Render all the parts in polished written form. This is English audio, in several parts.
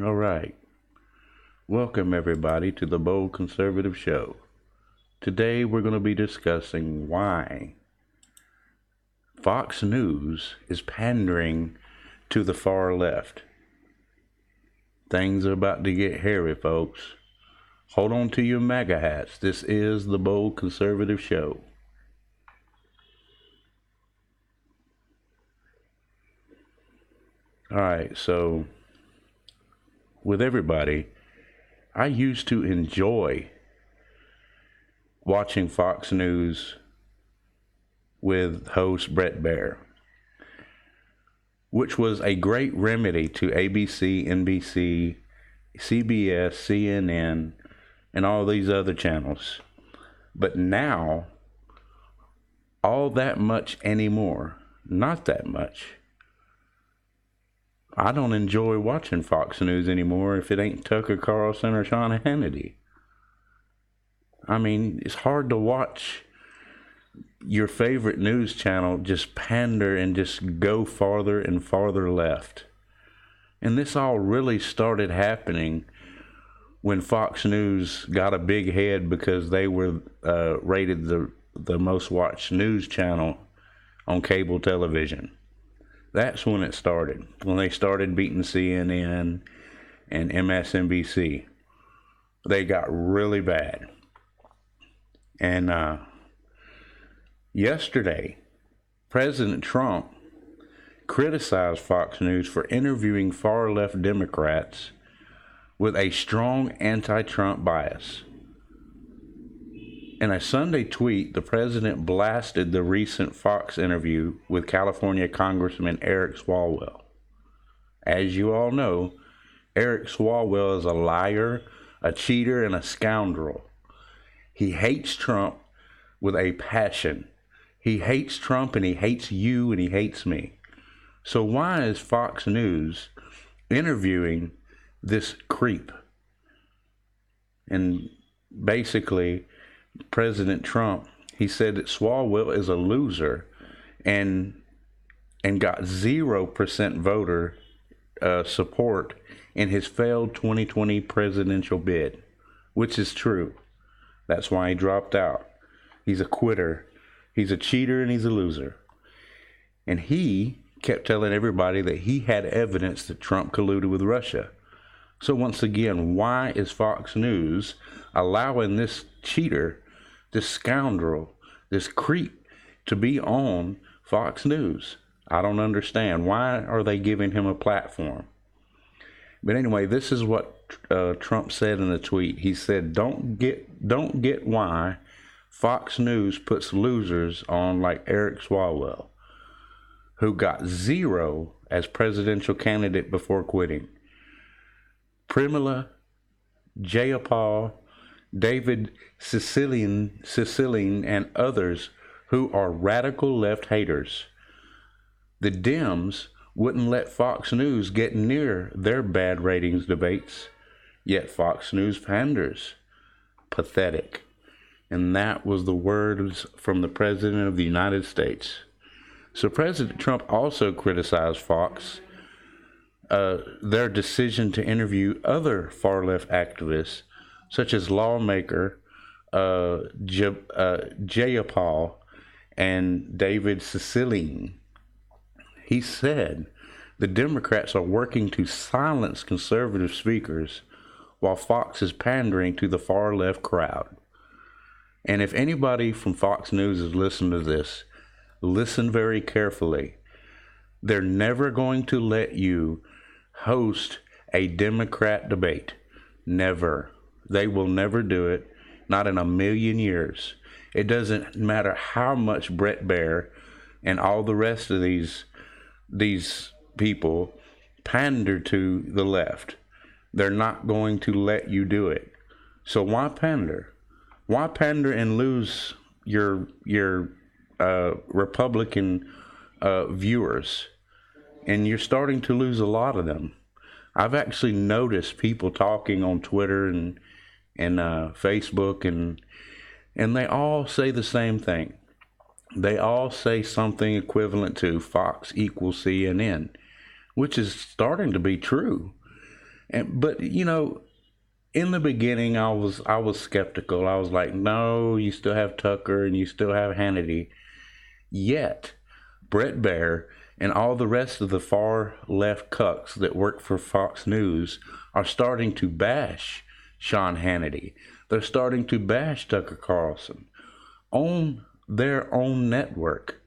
All right. Welcome, everybody, to the Bold Conservative Show. Today, we're going to be discussing why Fox News is pandering to the far left. Things are about to get hairy, folks. Hold on to your MAGA hats. This is the Bold Conservative Show. All right, so with everybody, I used to enjoy watching Fox News with host Bret Baier, which was a great remedy to ABC, NBC, CBS, CNN, and all these other channels. But now, all that much anymore, not that much. I don't enjoy watching Fox News anymore if it ain't Tucker Carlson or Sean Hannity. I mean, it's hard to watch your favorite news channel just pander and just go farther and farther left. And this all really started happening when Fox News got a big head because they were rated the most watched news channel on cable television. That's when it started, when they started beating CNN and MSNBC. They got really bad. And yesterday, President Trump criticized Fox News for interviewing far-left Democrats with a strong anti-Trump bias. In a Sunday tweet, the president blasted the recent Fox interview with California Congressman Eric Swalwell. As you all know, Eric Swalwell is a liar, a cheater, and a scoundrel. He hates Trump with a passion. He hates Trump, and he hates you, and he hates me. So why is Fox News interviewing this creep? And basically, President Trump, he said that Swalwell is a loser and got 0% voter support in his failed 2020 presidential bid, which is true. That's why he dropped out. He's a quitter. He's a cheater and he's a loser. And he kept telling everybody that he had evidence that Trump colluded with Russia. So once again, why is Fox News allowing this cheater, this scoundrel, this creep to be on Fox News? I don't understand. Why are they giving him a platform? But anyway, this is what Trump said in the tweet. He said, don't get why Fox News puts losers on like Eric Swalwell, who got 0 as presidential candidate before quitting. Primula, Jayapal, David Cicilline, and others who are radical left haters. The Dems wouldn't let Fox News get near their bad ratings debates, yet Fox News panders. Pathetic. And that was the words from the President of the United States. So President Trump also criticized Fox, their decision to interview other far-left activists, such as lawmaker Jayapal and David Cicilline. He said the Democrats are working to silence conservative speakers while Fox is pandering to the far-left crowd. And if anybody from Fox News is listening to this, listen very carefully. They're never going to let you host a Democrat debate. Never. They will never do it. Not in a million years. It doesn't matter how much Bret Baier and all the rest of these people pander to the left. They're not going to let you do it. So why pander? Why pander and lose your Republican viewers? And you're starting to lose a lot of them. I've actually noticed people talking on Twitter and Facebook, and they all say the same thing. They all say something equivalent to Fox equals CNN, which is starting to be true. But in the beginning, I was skeptical. I was like, no, you still have Tucker and you still have Hannity. Yet, Bret Baier and all the rest of the far left cucks that work for Fox News are starting to bash Sean Hannity. They're starting to bash Tucker Carlson on their own network.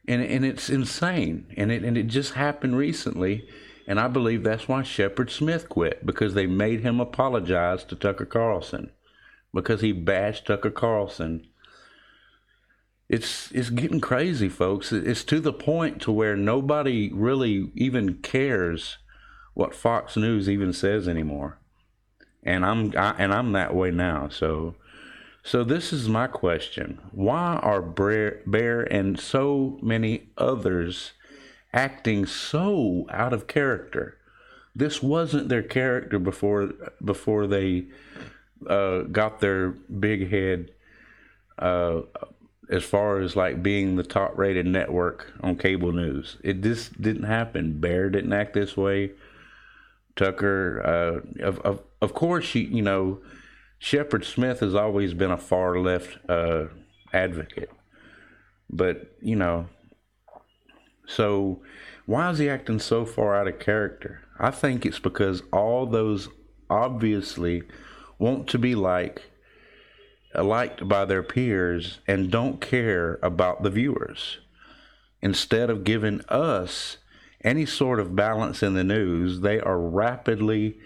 And it's insane. And it just happened recently. And I believe that's why Shepard Smith quit, because they made him apologize to Tucker Carlson because he bashed Tucker Carlson. It's getting crazy, folks. It's to the point to where nobody really even cares what Fox News even says anymore. And I'm that way now. So this is my question: why are Baier and so many others acting so out of character? This wasn't their character before they got their big head as far as like being the top rated network on cable news. It just didn't happen. Baier didn't act this way. Tucker, of course, Shepard Smith has always been a far left advocate, but so why is he acting so far out of character? I think it's because all those obviously want to be liked by their peers and don't care about the viewers. Instead of giving us any sort of balance in the news, they are rapidly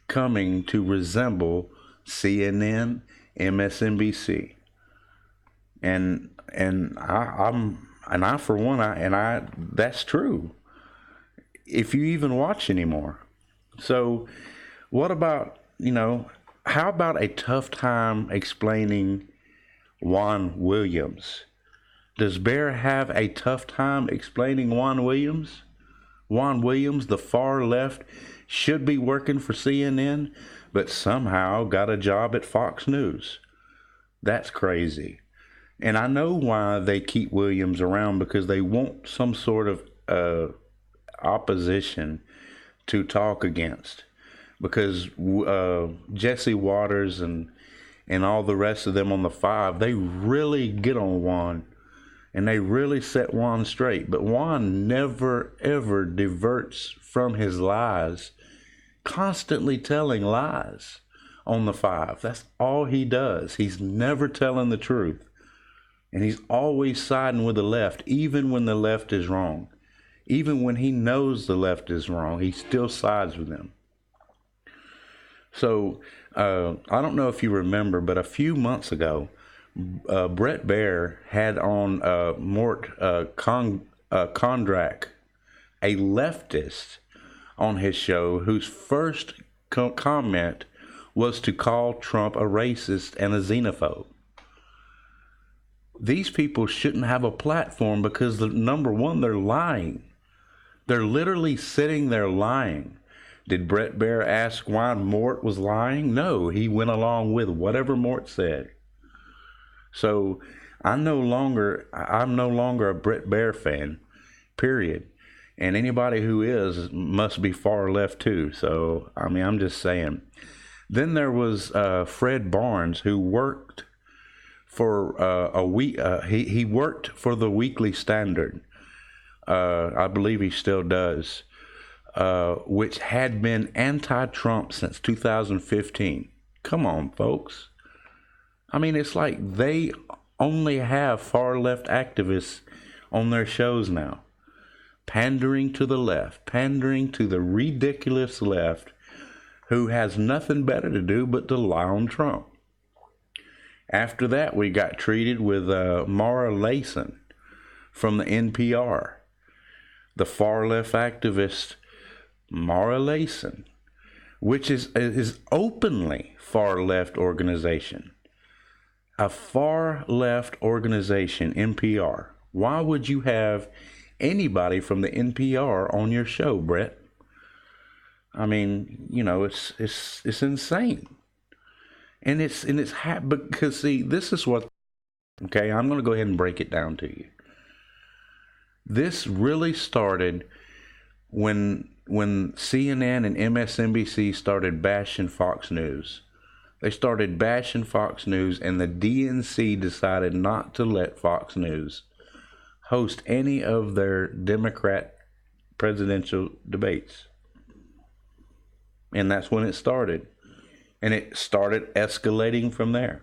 coming to resemble CNN, MSNBC, and I for one, that's true. If you even watch anymore. So what about, how about a tough time explaining Juan Williams? Does Baier have a tough time explaining Juan Williams? Juan Williams, the far left, should be working for CNN, but somehow got a job at Fox News. That's crazy. And I know why they keep Williams around, because they want some sort of opposition to talk against. Because Jesse Waters and all the rest of them on the Five, they really get on Juan, and they really set Juan straight. But Juan never, ever diverts from his lies, constantly telling lies on the Five. That's all he does. He's never telling the truth. And he's always siding with the left, even when the left is wrong. Even when he knows the left is wrong, he still sides with them. So I don't know if you remember, but a few months ago, Bret Baier had on Mort Kondrak, a leftist, on his show, whose first comment was to call Trump a racist and a xenophobe. These people shouldn't have a platform because, number one, they're lying. They're literally sitting there lying. Did Bret Baier ask why Mort was lying? No, he went along with whatever Mort said. So I'm no longer a Bret Baier fan, period. And anybody who is must be far left too. So, I'm just saying. Then there was Fred Barnes, who worked for a week. He worked for the Weekly Standard. I believe he still does, which had been anti-Trump since 2015. Come on, folks. It's like they only have far left activists on their shows now, pandering to the left, pandering to the ridiculous left, who has nothing better to do but to lie on Trump. After that, we got treated with Mara Layson from the NPR, the far left activist Mara Layson, which is openly far left organization. A far left organization, NPR. Why would you have anybody from the NPR on your show, Brett? It's insane. And it's because, see, this is what, okay, I'm going to go ahead and break it down to you. This really started when CNN and MSNBC started bashing Fox News. They started bashing Fox News, and the DNC decided not to let Fox News host any of their Democrat presidential debates. And that's when it started. And it started escalating from there.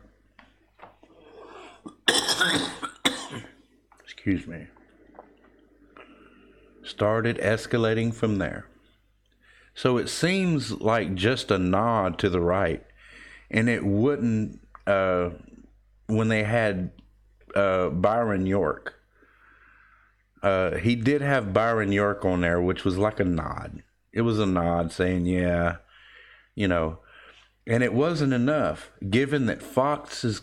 Excuse me. Started escalating from there. So it seems like just a nod to the right. And it wouldn't, when they had Byron York. He did have Byron York on there, which was like a nod. It was a nod saying, yeah, you know. And it wasn't enough, given that Fox's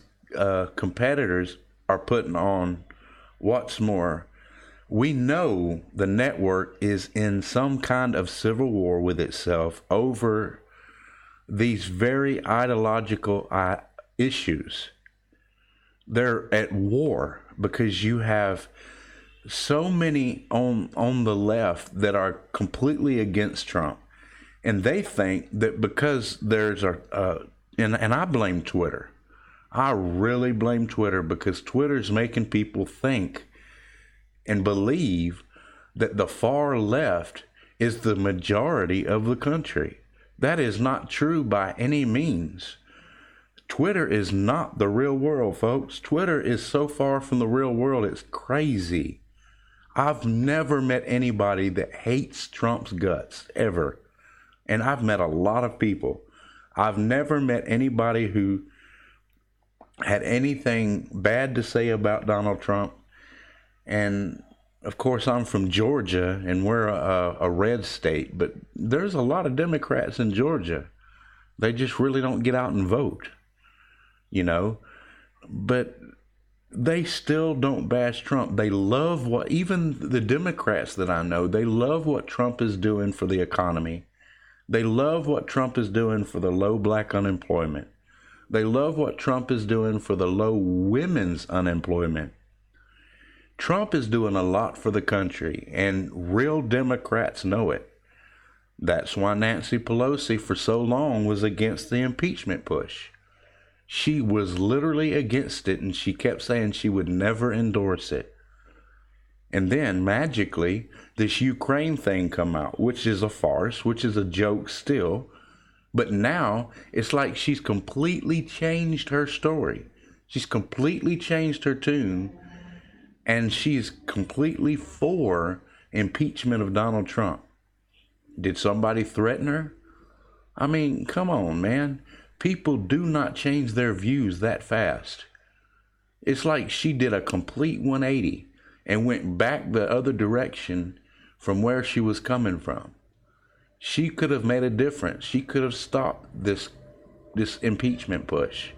competitors are putting on what's more. We know the network is in some kind of civil war with itself over these very ideological issues. They're at war because you have so many on the left that are completely against Trump. And they think that because there's and I blame Twitter. I really blame Twitter, because Twitter's making people think and believe that the far left is the majority of the country. That is not true by any means. Twitter is not the real world, folks. Twitter is so far from the real world, it's crazy. I've never met anybody that hates Trump's guts, ever. And I've met a lot of people. I've never met anybody who had anything bad to say about Donald Trump. And of course, I'm from Georgia, and we're a red state, but there's a lot of Democrats in Georgia. They just really don't get out and vote, you know. But they still don't bash Trump. They love what, even the Democrats that I know, they love what Trump is doing for the economy. They love what Trump is doing for the low black unemployment. They love what Trump is doing for the low women's unemployment. Trump is doing a lot for the country, and real Democrats know it. That's why Nancy Pelosi for so long was against the impeachment push. She was literally against it, and she kept saying she would never endorse it. And then magically, this Ukraine thing come out, which is a farce, which is a joke still. But now it's like she's completely changed her story. She's completely changed her tune. And she's completely for impeachment of Donald Trump. Did somebody threaten her? I mean, come on, man. People do not change their views that fast. It's like she did a complete 180 and went back the other direction from where she was coming from. She could have made a difference. She could have stopped this impeachment push.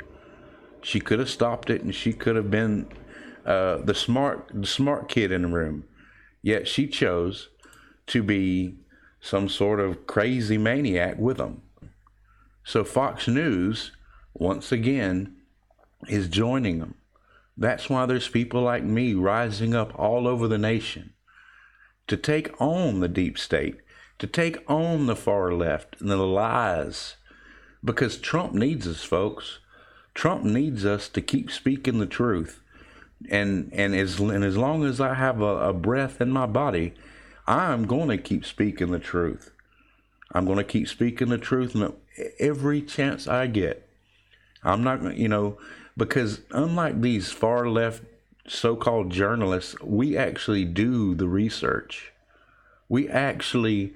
She could have stopped it, and she could have been the smart kid in the room. Yet she chose to be some sort of crazy maniac with them. So Fox News, once again, is joining them. That's why there's people like me rising up all over the nation to take on the deep state, to take on the far left and the lies. Because Trump needs us, folks. Trump needs us to keep speaking the truth. And as long as I have a breath in my body, I'm going to keep speaking the truth. I'm going to keep speaking the truth every chance I get. I'm not, because unlike these far left so-called journalists, we actually do the research. We actually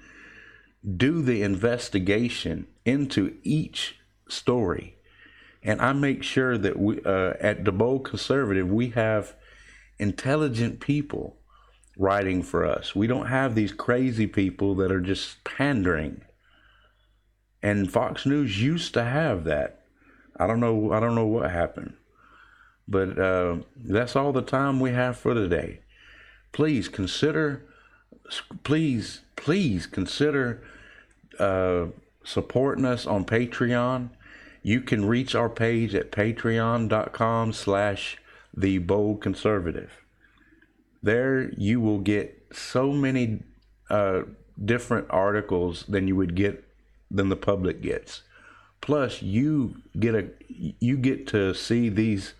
do the investigation into each story. And I make sure that we, at the Bold Conservative, we have intelligent people writing for us. We don't have these crazy people that are just pandering. And Fox News used to have that. I don't know what happened. But that's all the time we have for today. Please consider supporting us on Patreon. You can reach our page at patreon.com/theboldconservative. There you will get so many different articles than the public gets. Plus, you get to see these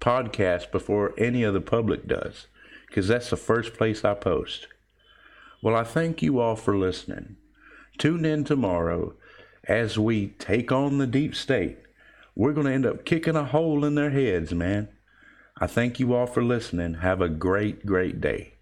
podcasts before any of the public does, because that's the first place I post. Well, I thank you all for listening. Tune in tomorrow as we take on the deep state. We're going to end up kicking a hole in their heads, man. I thank you all for listening. Have a great, great day.